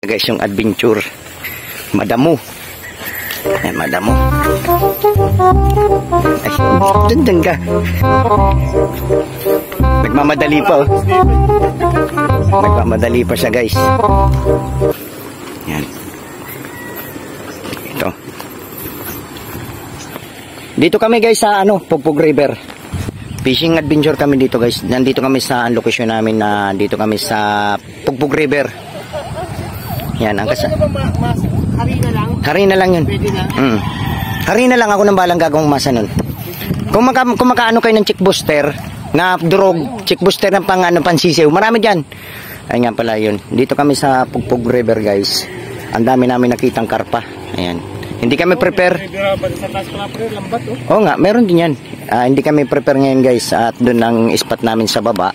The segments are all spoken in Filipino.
Guys, yung adventure madamo. Ay, madamo. Ay, dyan ka. Nagmamadali pa, oh. Nagmamadali pa siya, guys. Yan. Ito. Dito kami, guys, sa Pugpug River. Fishing adventure kami dito, guys. Nandito kami sa location namin na dito kami sa Pugpug River. Yan, ang harina lang? Harina lang yun. Pwede na? Harina lang, ako nang balang gagawang masa nun. Kung makaano kayo ng chick booster, na durog, chick booster ng pansisiw, marami dyan. Ay nga pala yun. Dito kami sa Pugpug River, guys. Ang dami namin nakitang karpa. Ayan. Hindi kami prepare. Oo nga, meron din yan. Hindi kami prepare ngayon, guys. At doon ang spot namin sa baba.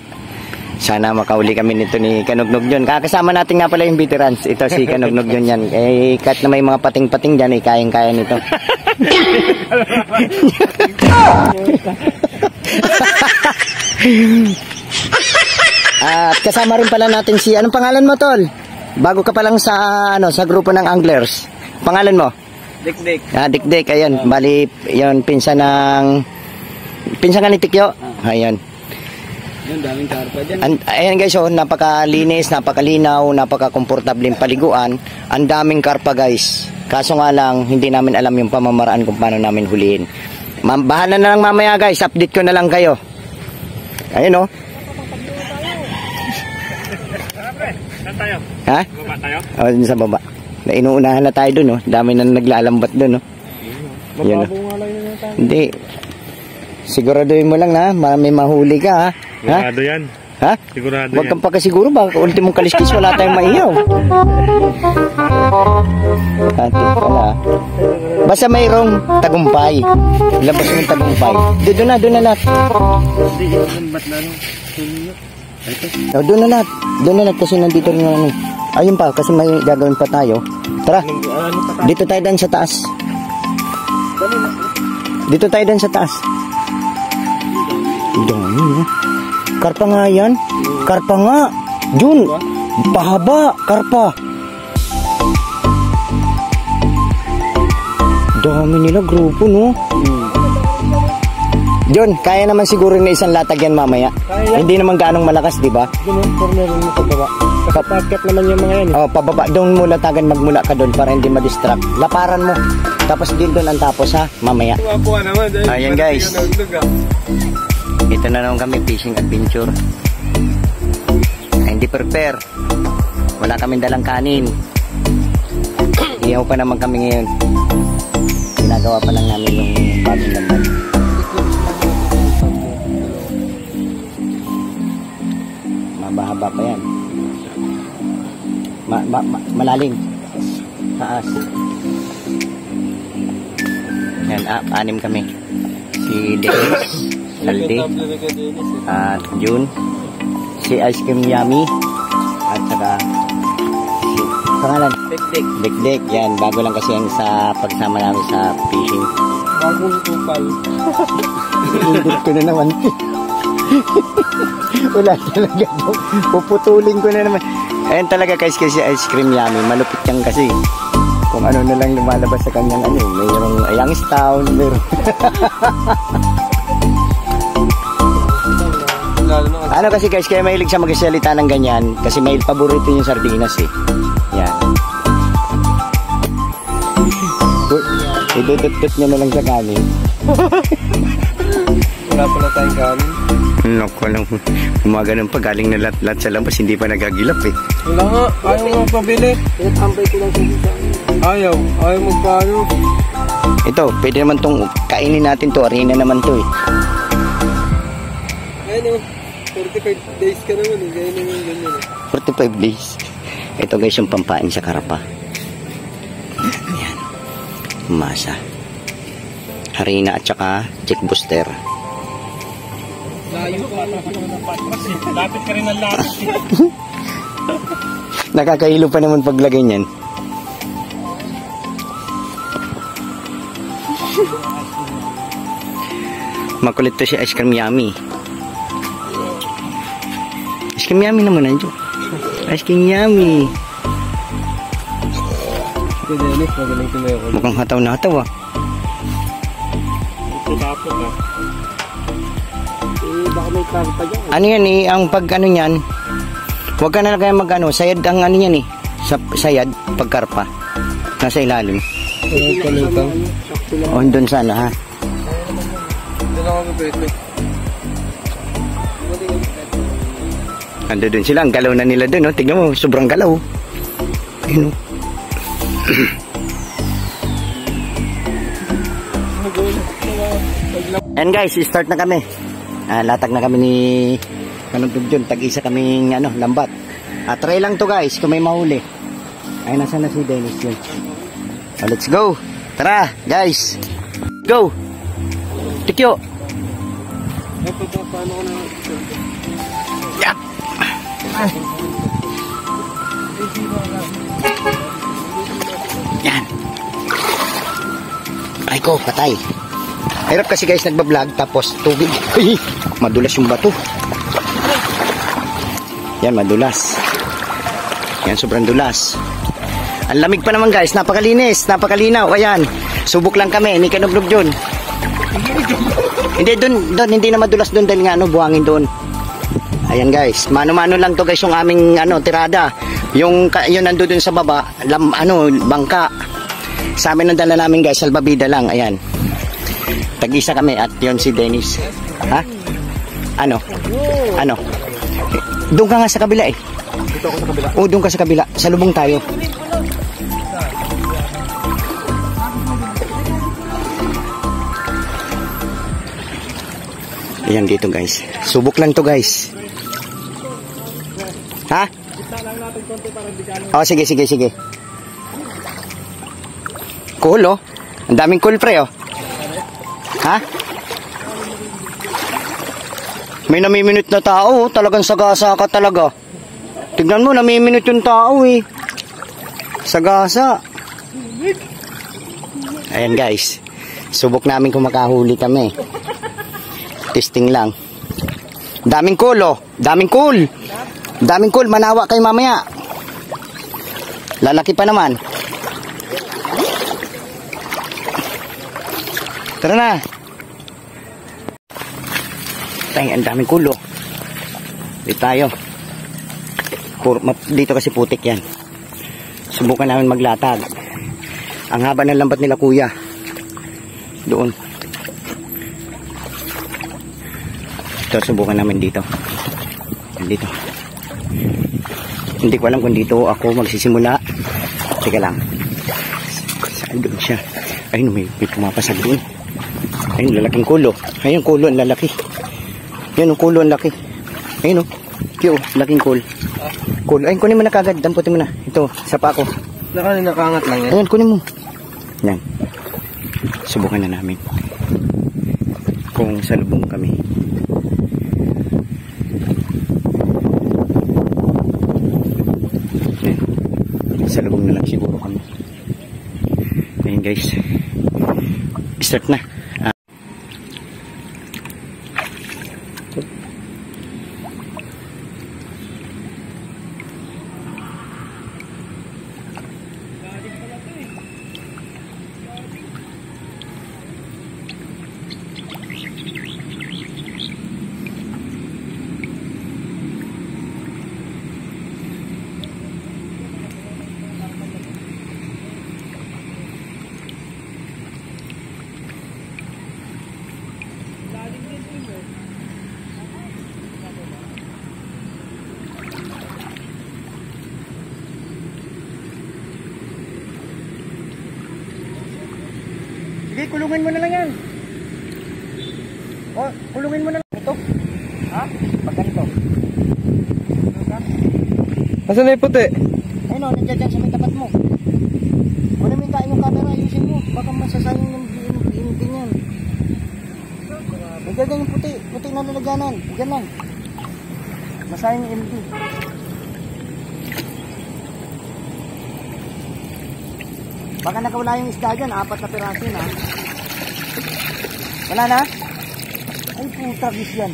Sana makauli kami nito ni Kanugnog John. Kakasama natin nga pala yung veterans. Ito si Kanugnog John yan. Eh, kahit na may mga pating-pating dyan, eh, kayang-kaya nito. At kasama rin pala natin si, anong pangalan mo, Tol? Bago ka pa lang sa, sa grupo ng anglers. Pangalan mo? Dikdik. Dikdik, ayan. Bali, yun, pinsan ka ni Tikyo. Ayan. Yung daming karpa dyan. Ayan guys, oh, napakalinis, napakalinaw, napaka-komportableng paliguan. Ang daming karpa, guys. Kaso nga lang, hindi namin alam yung pamamaraan kung paano namin huliin. Bahala na lang mamaya, guys. Update ko na lang kayo. Ayun, oh. Saan tayo? Ha? Baba tayo? O, dun sa baba. Inuunahan na tayo dun, oh. Dami na naglalambat dun, oh. Yun, oh. Hindi. Siguraduhin mo lang na, may mahuli ka, ha? Sigurado yan. Ha? Sigurado Huwag yan. kang pakasiguro, baka ultimong kaliskis, wala tayong maihaw. Atin pala. Basta mayroong tagumpay. Labas mo yung tagumpay. Doon na lahat. Doon na lahat. Doon na lahat kasi nandito rin yung ayun pa, kasi may gagawin pa tayo. Tara, dito tayo dan sa taas. Dito tayo dan sa taas. Dami, karpa nga yan. Karpa nga. Jun, pahaba. Karpa. Dami nila grupo, no? Jun, kaya naman siguro na isang latag yan mamaya. Hindi naman gaanong malakas, di ba? Corner mo pababa. Papaket naman yung mga yan. Oh, pababa. Doon mo latagan, magmula ka doon para hindi ma-distract. Laparan mo. Tapos din doon ang tapos, ha? Mamaya. Ayan, guys. Ito na naman kami, fishing adventure. Ay, hindi prepare. Wala kaming dalang kanin. Iyaw pa naman kami ngayon. Ginagawa pa lang namin yung bagong lamban. Mabahaba pa yan. Malalim. Taas. Yan, 6 kami. Si Dennis, Laldi, at June, si Ice Cream Yummy, at saka si pangalan? Dikdik. Yan, bago lang kasi yan sa pagsama namin sa fishing. Bagong kupal. Indot ko na naman. Wala talaga. Puputulin ko na naman. Ayan talaga guys, kasi Ice Cream Yummy. Malupit yan kasi. Kung ano na lang lumalabas sa kanyang mayroong Youngstown, mayroong ano kasi guys, kaya mahilig siya magsalita ng ganyan kasi may paborito yung sardinas, eh. Yan. Idudut-dut niya na lang sa kanin. Wala pala tayong kanin. Naku lang, gumaganon pa, galing na lahat sa labas, hindi pa nagagilap, eh. Wala nga, ayaw mo pabili. Pinatambay ko lang sa ayaw magpaano. Ito, pwede naman tong kainin natin to, arena naman to, eh. Ayun, 45 days ka naman, eh. Gaya naman ganyan, eh. 45 days. Ito guys, yung pampain sa karapa. Ayan. Masa. Harina at saka check booster. Layo pa. Lapit ka rin ang lapit. Nakakahilo pa naman paglagay niyan. Makulit to si Ice Cream Yummy. Ice Cream Yummy naman nandiyo. Ice Cream Yummy. Si Dennis, magaling tumayo ko. Mukhang hataw-nataw ah. Ito dapat ah. Baka may karpa dyan. Ano yan eh, ang pag ano yan, huwag ka na kaya mag ano, sayad ang ano yan eh. Sayad, pagkarpa. Nasa ilalim. Kalutang. O, doon sana ha. Doon ako mapwede. Ando doon sila, ang galaw na nila doon. Oh. Tignan mo, sobrang galaw. Ayun o. And guys, start na kami. Latag na kami ni Kanugtog John. Tag-isa kaming ano, lambat. Try lang to guys, kung may mahuli. Ay, nasa na si Dennis yun. Let's go. Tara, guys. Go. Tikyo. Paano ko na? Yap. Yan. Ay ko, patay. Hirap kasi guys nagbablog tapos tubig. Ay, madulas yung bato. Yan, madulas. Yan, sobrang dulas. Ang lamig pa naman guys, napakalinis, napakalinaw. Ayan, subok lang kami, ni Kanugtog John. Hindi, doon, hindi na madulas doon dahil nga ano, buhangin doon. Ayan guys, mano-mano lang to guys yung aming ano, tirada. Yung nandoon sa baba, bangka. Sa amin ang dala namin guys, salbabida lang, ayan. Tag-isa kami at yon si Dennis. Ha? Ano? Doon ka nga sa kabila eh. Dito ako sa kabila. O, doon ka sa kabila. Salubong tayo. Ayan dito guys. Subok lang to guys. Ha? Oh, sige. Cool oh. Ang daming cool pre oh. Ha? May namiminute na tao, talagang sagasa ka talaga. Tignan mo, namiminute yung tao eh. Sagasa. Ayan guys. Subok namin kung makahuli kami. Testing lang. Daming cool oh. Daming cool. Manawa kayo mamaya. Lalaki pa naman. Tara na. Ang daming kulo. Dito tayo. Dito kasi putik yan. Subukan namin maglatag. Ang haba ng lambat nila kuya. Doon. Ito, subukan namin dito. Dito. Hindi ko alam kung dito ako magsisimula. Teka lang. Saan doon siya? Ayun, may pumapasag doon. Ayun, lalaking kulo. Ayun, kulo, ang lalaki. Yan, ang kulo, ang laki. Ayun, oh. Laking kulo. Kulo. Ayun, kunin mo na kagad. Damputin mo na. Ito, sapa ako. Nakaangat lang yan. Ayun, kunin mo. Yan. Subukan na namin. Kung salubong kami. Yan. Salubong na lang siguro kami. Ayun, guys. Start na. Sige, kulungin mo na lang yan. O, kulungin mo na lang. Ito. Ha? Pag ganito. Asan na yung puti? Ayun o, nandiyan dyan sa may tapat mo. Kunin mo yung camera, ayusin mo. Baka masasayang yung din yan. Nandiyan dyan yung puti. Puti na lalagyanan. Diyan lang. Masayang yung MD. Baka nakawala yung isda dyan, 4 na piraso na. Wala na? Ay puta, bis yan.